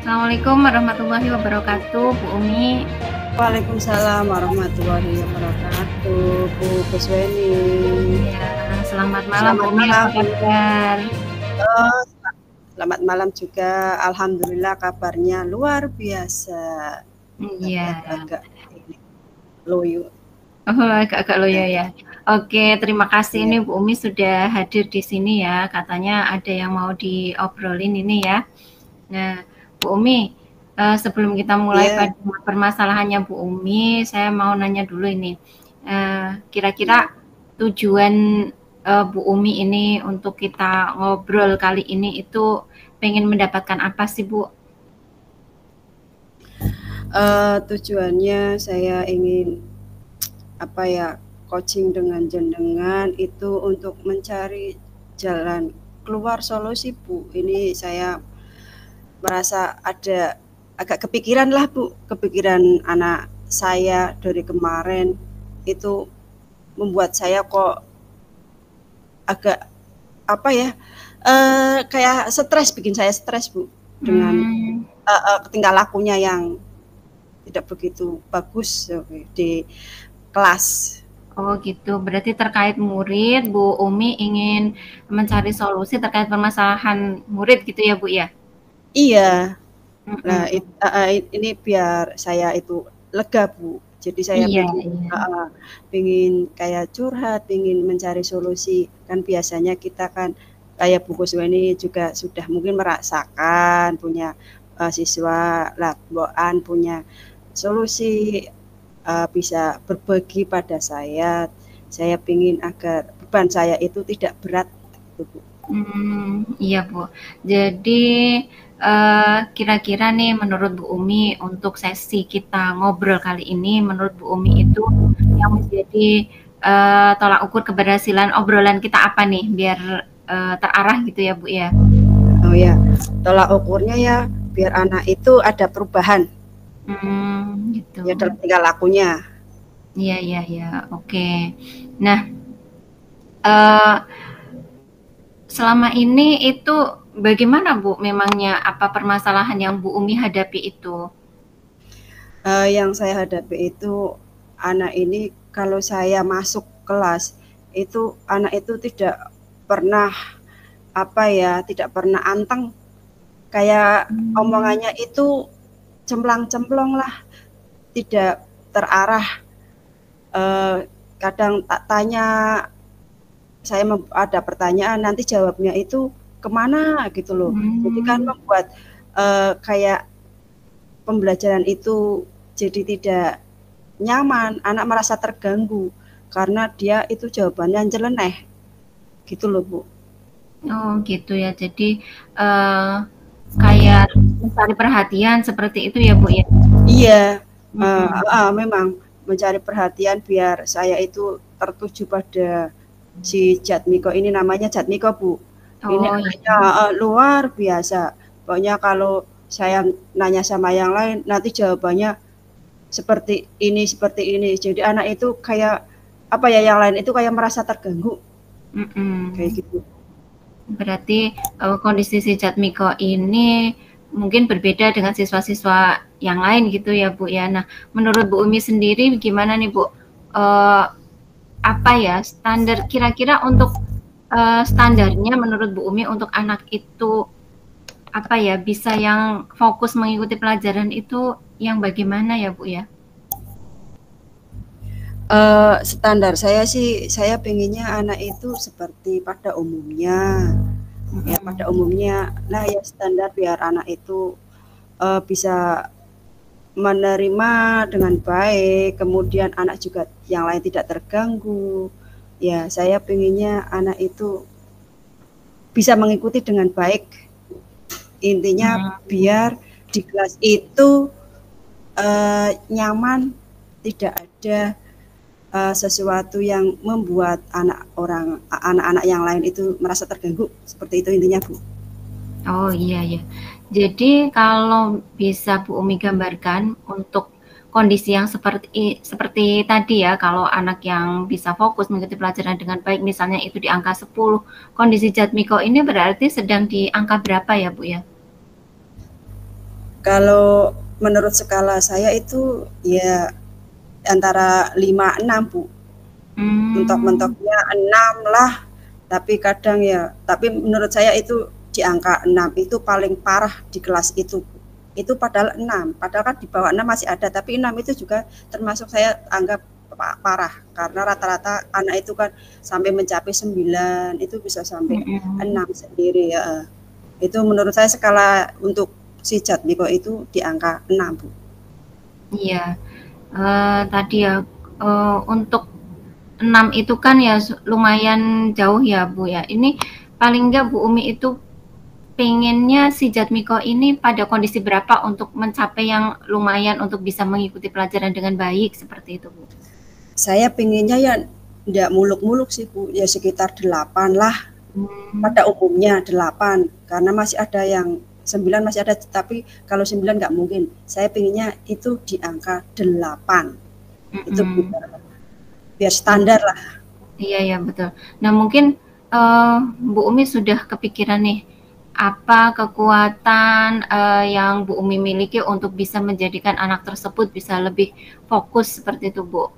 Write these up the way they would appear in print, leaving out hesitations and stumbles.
Assalamualaikum warahmatullahi wabarakatuh, Bu Umi. Waalaikumsalam warahmatullahi wabarakatuh, Bu Kusweni. Ya, selamat malam Bu Selamat Umi, malam, apa Bu. kabar? Oh, selamat malam juga. Alhamdulillah kabarnya luar biasa. Tapi Iya. agak-agak ini loyo. Oh, agak-agak loyo Ya. ya. Oke, terima kasih Iya. ini Bu Umi sudah hadir di sini ya. Katanya ada yang mau diobrolin ini ya. Nah, Bu Umi, sebelum kita mulai Iya. pada permasalahannya Bu Umi, saya mau nanya dulu ini. Kira-kira Iya. tujuan Bu Umi ini untuk kita ngobrol kali ini itu pengen mendapatkan apa sih Bu? Tujuannya saya ingin coaching dengan jenengan itu untuk mencari jalan keluar solusi, Bu. Ini saya merasa ada agak kepikiran lah, Bu. Kepikiran anak saya dari kemarin itu membuat saya kok agak kayak stres, bikin saya stres, Bu, dengan tingkah lakunya yang tidak begitu bagus di kelas. Oh gitu, berarti terkait murid, Bu Umi ingin mencari solusi terkait permasalahan murid gitu ya Bu ya? Iya. Nah, Mm-mm. ini biar saya itu lega, Bu. Jadi saya Iya, pengen iya. pengen kayak curhat, pengen mencari solusi. Kan biasanya kita kan kayak Bu Kusweni juga sudah mungkin merasakan punya siswa lakboan punya solusi, bisa berbagi pada saya. Saya pengen agar beban saya itu tidak berat, gitu, Bu. Iya Bu. Jadi kira-kira nih menurut Bu Umi untuk sesi kita ngobrol kali ini, menurut Bu Umi itu yang menjadi tolak ukur keberhasilan obrolan kita apa nih biar terarah gitu ya Bu ya? Oh ya, tolak ukurnya ya biar anak itu ada perubahan Gitu. ya dalam tingkah lakunya. Iya, iya, iya. Oke. Nah, eh, selama ini itu bagaimana Bu memangnya apa permasalahan yang Bu Umi hadapi itu? Yang saya hadapi itu anak ini kalau saya masuk kelas itu anak itu tidak pernah tidak pernah anteng, kayak omongannya itu cemplang-cemplong lah, tidak terarah. Kadang tak tanya, saya ada pertanyaan nanti jawabnya itu kemana gitu loh. Jadi kan membuat kayak pembelajaran itu jadi tidak nyaman, anak merasa terganggu karena dia itu jawabannya nyeleneh, gitu loh, Bu. Oh gitu ya, jadi kayak mencari perhatian seperti itu ya Bu ya? Iya, Mm-mm. memang mencari perhatian biar saya itu tertuju pada si Jatmiko ini, namanya Jatmiko, Bu. Ini Oh anaknya iya. luar biasa. Pokoknya kalau saya nanya sama yang lain, nanti jawabannya seperti ini. Jadi anak itu kayak yang lain itu kayak merasa terganggu, kayak Mm-mm. gitu. Berarti kondisi si Jatmiko ini mungkin berbeda dengan siswa-siswa yang lain gitu ya Bu ya. Nah, menurut Bu Umi sendiri gimana nih Bu? Eh, apa ya standar kira-kira untuk standarnya menurut Bu Umi untuk anak itu apa ya bisa yang fokus mengikuti pelajaran itu yang bagaimana ya Bu ya? Standar saya sih, saya pengennya anak itu seperti pada umumnya. Ya pada umumnya lah ya standar biar anak itu bisa menerima dengan baik, kemudian anak juga yang lain tidak terganggu. Ya saya pengennya anak itu bisa mengikuti dengan baik. Intinya biar di kelas itu nyaman, tidak ada sesuatu yang membuat anak-anak yang lain itu merasa terganggu, seperti itu intinya, Bu. Oh iya ya. Jadi kalau bisa Bu Umi gambarkan untuk kondisi yang seperti tadi ya, kalau anak yang bisa fokus mengikuti pelajaran dengan baik misalnya itu di angka 10, kondisi Jatmiko ini berarti sedang di angka berapa ya Bu ya? Kalau menurut skala saya itu ya antara 5, 6 Bu. Mentok-mentoknya 6 lah. Tapi kadang ya, tapi menurut saya itu di angka 6 itu paling parah di kelas itu. Itu padahal 6, padahal kan di bawah 6 masih ada, tapi 6 itu juga termasuk saya anggap parah karena rata-rata anak itu kan sampai mencapai 9, itu bisa sampai 6 sendiri ya. Itu menurut saya skala untuk si Jatmiko itu di angka 6 Bu. Iya, tadi ya untuk 6 itu kan ya lumayan jauh ya Bu ya. Ini paling enggak Bu Umi itu pengennya si Jatmiko ini pada kondisi berapa untuk mencapai yang lumayan untuk bisa mengikuti pelajaran dengan baik seperti itu Bu? Saya pengennya ya enggak muluk-muluk sih Bu, ya sekitar 8 lah. Pada umumnya 8, karena masih ada yang 9 masih ada, tapi kalau 9 nggak mungkin. Saya pengennya itu di angka 8. Itu biar standar lah. Iya ya betul. Nah mungkin Bu Umi sudah kepikiran nih apa kekuatan yang Bu Umi miliki untuk bisa menjadikan anak tersebut bisa lebih fokus seperti itu Bu?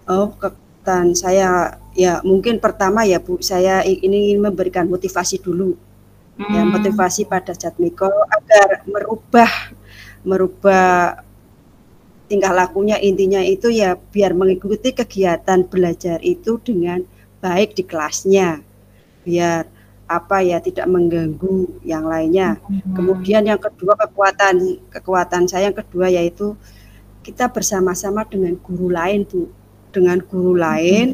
Oh, kekuatan saya ya mungkin pertama ya Bu, saya ingin memberikan motivasi dulu. Ya motivasi pada Jatmiko agar merubah tingkah lakunya, intinya itu ya biar mengikuti kegiatan belajar itu dengan baik di kelasnya, biar apa ya tidak mengganggu yang lainnya. Kemudian yang kedua kekuatan saya yang kedua yaitu kita bersama-sama dengan guru lain Bu, dengan guru lain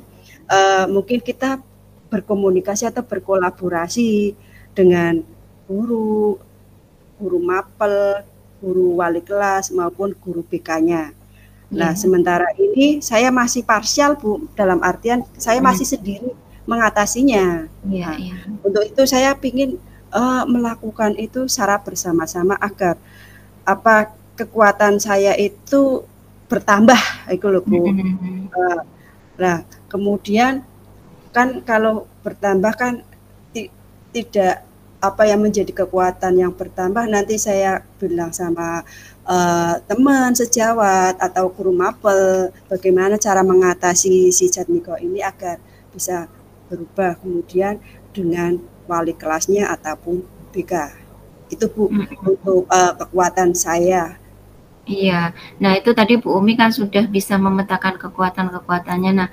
mungkin kita berkomunikasi atau berkolaborasi dengan guru mapel, guru wali kelas maupun guru BK-nya. Nah, sementara ini saya masih parsial Bu, dalam artian saya masih sendiri mengatasinya. Nah, untuk itu saya ingin melakukan itu secara bersama-sama agar apa kekuatan saya itu bertambah itu loh Bu. Nah, kemudian kan kalau bertambah kan tidak apa yang menjadi kekuatan yang bertambah nanti saya bilang sama teman sejawat atau guru mapel bagaimana cara mengatasi si Jatmiko ini agar bisa berubah kemudian dengan wali kelasnya ataupun BK. Itu Bu untuk kekuatan saya. Iya, nah itu tadi Bu Umi kan sudah bisa memetakan kekuatan-kekuatannya. Nah,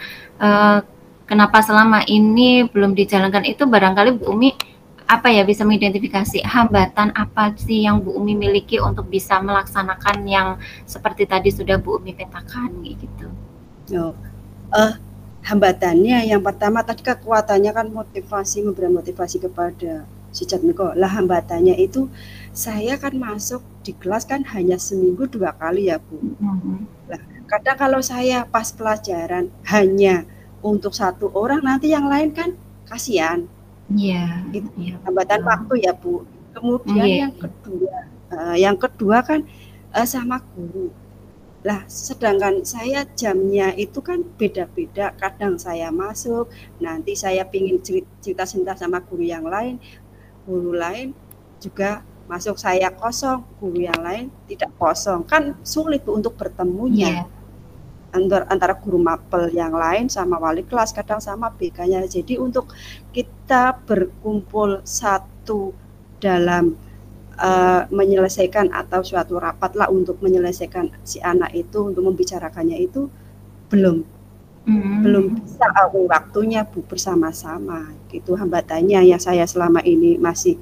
kenapa selama ini belum dijalankan itu barangkali Bu Umi apa ya bisa mengidentifikasi hambatan apa sih yang Bu Umi miliki untuk bisa melaksanakan yang seperti tadi sudah Bu Umi petakan gitu. Hambatannya yang pertama tadi kekuatannya kan memberi motivasi kepada si Jatmiko. Lah hambatannya itu saya kan masuk di kelas kan hanya seminggu 2 kali ya Bu. Lah kadang kalau saya pas pelajaran hanya untuk 1 orang nanti yang lain kan kasihan. Iya. Itu hambatan waktu ya Bu. Kemudian yang kedua kan sama guru. Lah sedangkan saya jamnya itu kan beda-beda, kadang saya masuk, nanti saya pingin cerita-cerita sama guru lain juga masuk saya kosong, guru yang lain tidak kosong, kan sulit Bu untuk bertemunya. Antara guru mapel yang lain sama wali kelas, kadang sama BK-nya. Jadi untuk kita berkumpul satu dalam menyelesaikan atau suatu rapat lah untuk menyelesaikan si anak itu untuk membicarakannya itu belum bisa waktunya Bu bersama-sama gitu. Hambatannya yang saya selama ini masih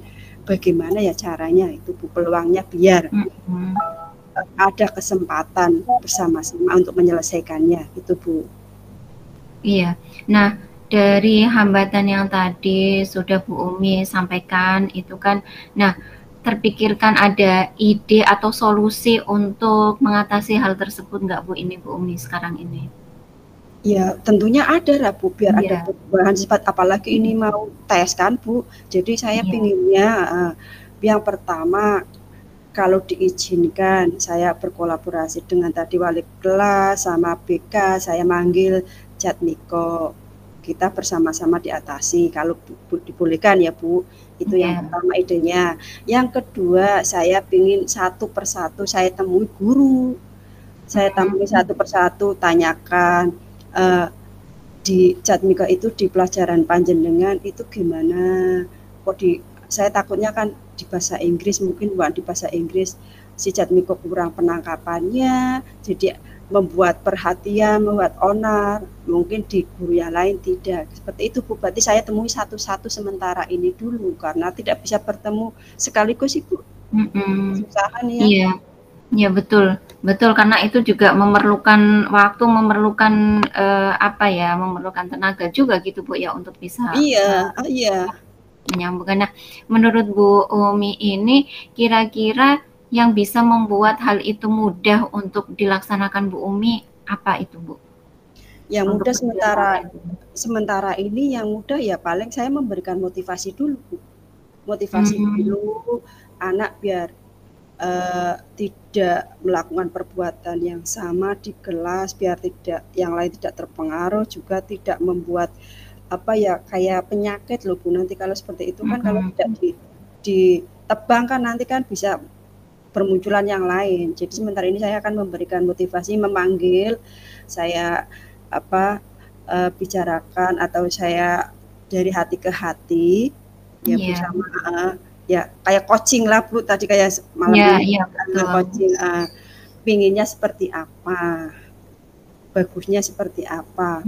bagaimana ya caranya itu Bu, peluangnya biar ada kesempatan bersama-sama untuk menyelesaikannya itu Bu. Iya, nah dari hambatan yang tadi sudah Bu Umi sampaikan itu kan, nah terpikirkan ada ide atau solusi untuk mengatasi hal tersebut nggak Bu ini Bu Umi sekarang ini? Ya tentunya ada lah Bu, biar ada perubahan sifat, apalagi ini mau tes kan Bu. Jadi saya pinginnya yang pertama kalau diizinkan saya berkolaborasi dengan tadi wali kelas sama BK, saya manggil Jatmiko. kita bersama-sama diatasi kalau dibolehkan ya Bu. Itu yang pertama idenya. Yang kedua, saya ingin satu persatu saya temui guru. Saya temui satu persatu, tanyakan di Jatmiko itu di pelajaran panjenengan itu gimana? Kok saya takutnya kan di bahasa Inggris, mungkin bukan di bahasa Inggris si Jatmiko kurang penangkapannya, jadi membuat perhatian, membuat onar, mungkin di guru yang lain tidak. Seperti itu Bu, berarti saya temui satu-satu sementara ini dulu, karena tidak bisa bertemu sekaligus Ibu. Kesusahan ya. Iya, ya betul, betul, karena itu juga memerlukan waktu, memerlukan memerlukan tenaga juga gitu Bu ya untuk bisa menyambungkan. Nah, menurut Bu Umi ini kira-kira yang bisa membuat hal itu mudah untuk dilaksanakan Bu Umi apa itu Bu? Yang mudah sementara ini yang mudah ya paling saya memberikan motivasi dulu Bu. Motivasi dulu anak biar tidak melakukan perbuatan yang sama di kelas, biar tidak yang lain tidak terpengaruh, juga tidak membuat kayak penyakit loh Bu. Nanti kalau seperti itu kan kalau tidak ditebang kan nanti kan bisa bermunculan yang lain. Jadi sementara ini saya akan memberikan motivasi, memanggil, saya bicarakan atau saya dari hati ke hati ya Bu, sama ya kayak coaching lah Bu, tadi kayak malam ini coaching, pinginnya seperti apa, bagusnya seperti apa,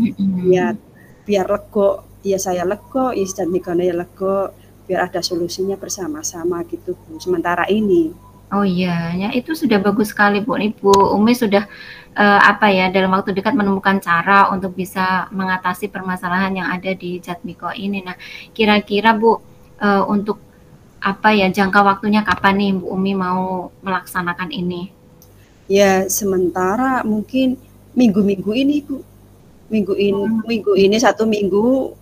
biar lego, ya saya lego, Jatmiko ya lego, biar ada solusinya bersama-sama gitu Bu, sementara ini. Oh iya, ya itu sudah bagus sekali Bu. Ibu Umi sudah dalam waktu dekat menemukan cara untuk bisa mengatasi permasalahan yang ada di Jatmiko ini. Nah, kira-kira Bu untuk jangka waktunya kapan nih Bu Umi mau melaksanakan ini? Ya sementara mungkin minggu-minggu ini Bu, minggu ini 1 minggu,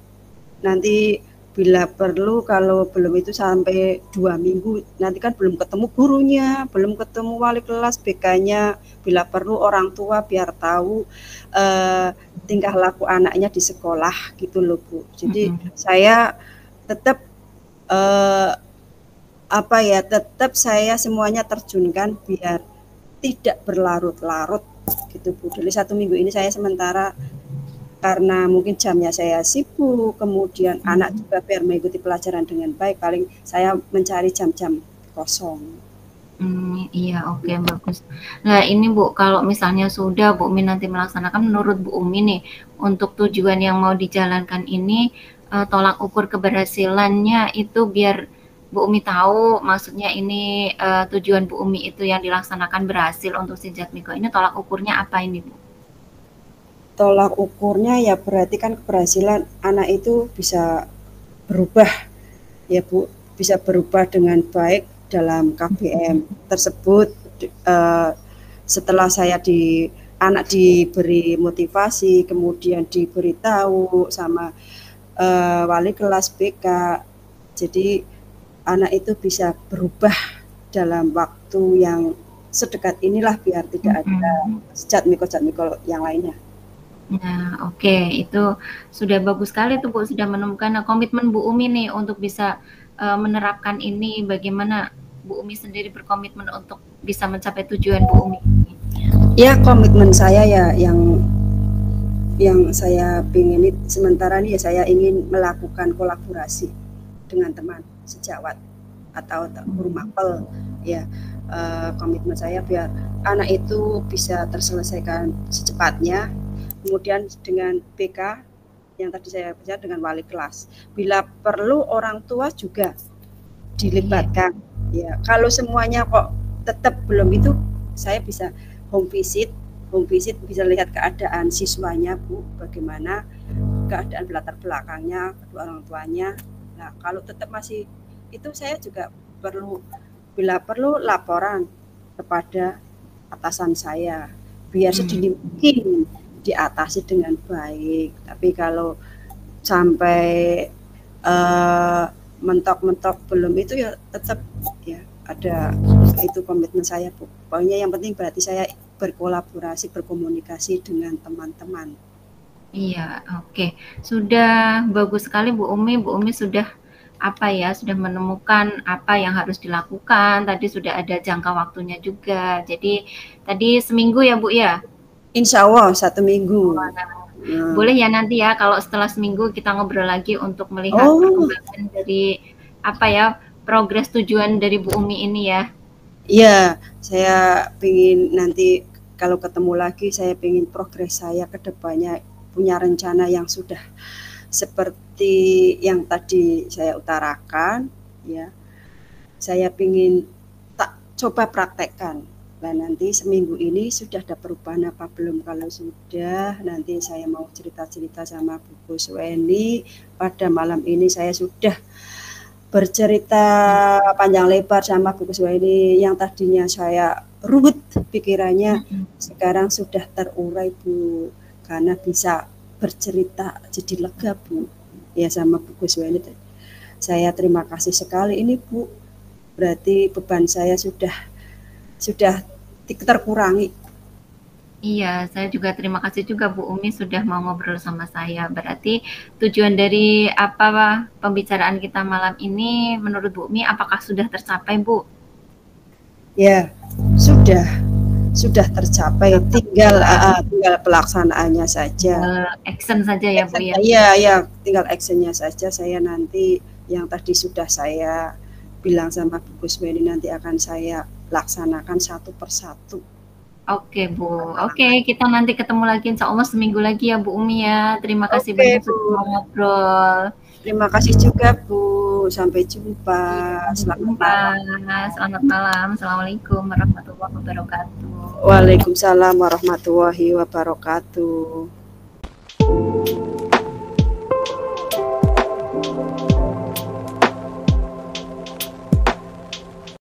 nanti bila perlu kalau belum itu sampai 2 minggu, nanti kan belum ketemu gurunya, belum ketemu wali kelas, BK-nya, bila perlu orang tua biar tahu tingkah laku anaknya di sekolah gitu loh Bu. Jadi saya tetap tetap saya semuanya terjunkan biar tidak berlarut-larut gitu Bu. Jadi 1 minggu ini saya sementara karena mungkin jamnya saya sibuk, kemudian anak juga biar mengikuti pelajaran dengan baik, paling saya mencari jam-jam kosong. Iya, oke, bagus. Nah ini Bu, kalau misalnya sudah Bu Umi nanti melaksanakan, menurut Bu Umi nih, untuk tujuan yang mau dijalankan ini, tolak ukur keberhasilannya itu biar Bu Umi tahu, maksudnya ini tujuan Bu Umi itu yang dilaksanakan berhasil untuk si Jatmiko ini, tolak ukurnya apa ini Bu? Tolak ukurnya ya berarti kan keberhasilan anak itu bisa berubah ya Bu, bisa berubah dengan baik dalam KBM tersebut. Setelah saya anak diberi motivasi, kemudian diberitahu sama wali kelas BK, jadi anak itu bisa berubah dalam waktu yang sedekat inilah biar tidak ada Jatmiko yang lainnya. Nah, oke, itu sudah bagus sekali tuh Bu, sudah menemukan komitmen Bu Umi nih untuk bisa menerapkan ini. Bagaimana Bu Umi sendiri berkomitmen untuk bisa mencapai tujuan Bu Umi? Ya, komitmen saya ya yang saya ingin sementara ini ya saya ingin melakukan kolaborasi dengan teman sejawat atau guru mapel ya. Komitmen saya biar anak itu bisa terselesaikan secepatnya. Kemudian dengan BK yang tadi saya baca dengan wali kelas, bila perlu orang tua juga dilibatkan. Ya, kalau semuanya kok tetap belum itu, saya bisa home visit bisa lihat keadaan siswanya Bu, bagaimana keadaan latar belakangnya, kedua orang tuanya. Nah, kalau tetap masih itu saya juga bila perlu laporan kepada atasan saya biar sedini mungkin diatasi dengan baik. Tapi kalau sampai mentok-mentok belum itu ya tetap ya ada itu komitmen saya Bu. Pokoknya yang penting berarti saya berkolaborasi, berkomunikasi dengan teman-teman. Iya, oke. Sudah bagus sekali Bu Umi. Bu Umi sudah apa ya, sudah menemukan apa yang harus dilakukan. Tadi sudah ada jangka waktunya juga. Jadi tadi seminggu ya Bu ya? Insya Allah 1 minggu. Oh, nah, Nah. boleh ya nanti ya kalau setelah seminggu kita ngobrol lagi untuk melihat Oh, perkembangan dari apa ya, progres tujuan dari Bu Umi ini ya. iya, saya pengen nanti kalau ketemu lagi, saya pengen progres saya ke depannya punya rencana yang sudah seperti yang tadi saya utarakan, ya. Saya pengen tak coba praktekkan. Nah, nanti seminggu ini sudah ada perubahan apa belum? Kalau sudah, nanti saya mau cerita-cerita sama Bu Kusweni. Pada malam ini saya sudah bercerita panjang lebar sama Bu Kusweni yang tadinya saya ruwet pikirannya, sekarang sudah terurai Bu, karena bisa bercerita jadi lega Bu, ya sama Bu Kusweni. Saya terima kasih sekali ini Bu, berarti beban saya sudah terkurangi. Iya, saya juga terima kasih juga Bu Umi sudah mau ngobrol sama saya. Berarti tujuan dari apa pembicaraan kita malam ini menurut Bu Umi apakah sudah tercapai, Bu? Ya, sudah tercapai, tinggal pelaksanaannya saja. Action saja ya Bu ya. Iya, tinggal actionnya saja. Saya nanti yang tadi sudah saya bilang sama Bu Kusmeni nanti akan saya laksanakan satu persatu. Oke Bu, oke kita nanti ketemu lagi insya Allah seminggu lagi ya Bu Umi ya. Terima kasih Oke banyak Bu, sudah mau ngobrol. terima kasih juga Bu. Sampai jumpa. Sampai Selamat jumpa. malam. Selamat malam. Assalamualaikum warahmatullahi wabarakatuh. Waalaikumsalam warahmatullahi wabarakatuh.